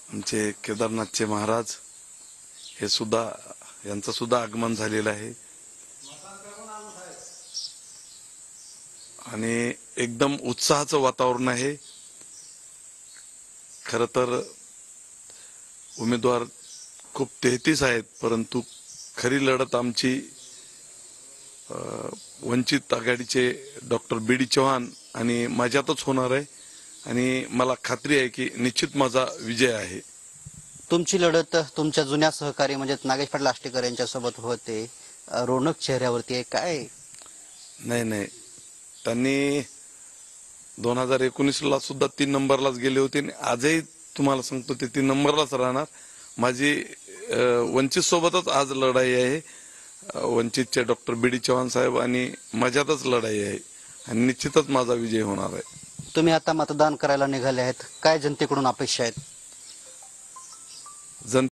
आमचे केदारनाथचे महाराज हे सुद्धा यांचं सुद्धा आगमन झालेलं आहे आणि एकदम उत्साहाचं वातावरण आहे। खरं तर उमेदवार खूप 33 आहेत, परंतु खरी लढत आमची वंचित आघाडीचे डॉक्टर बी.डी. चव्हाण आणि माझ्यातच होणार आहे आणि मला खात्री आहे की निश्चित माझा विजय आहे। तुमची लढत तुमच्या जुन्या सहकारी म्हणजे नागेश पाटील आष्टेकर यांच्या सोबत होते, रोनक चेहऱ्यावरती आहे काय? नाही, त्यांनी 2019 ला सुद्धा 3 नंबरलाच गेले होते आणि आजही तुम्हाला सांगतो ते 3 नंबरलाच राहणार। माझी वंचित सोबतच आज लढाई आहे। वंचितचे डॉक्टर बी.डी. चव्हाण साहेब आणि माझ्यातच लढाई आहे आणि निश्चितच माझा विजय होणार आहे। तुम्ही आता मतदान करायला निघाले आहेत, काय जनतेकडून अपेक्षा आहेत?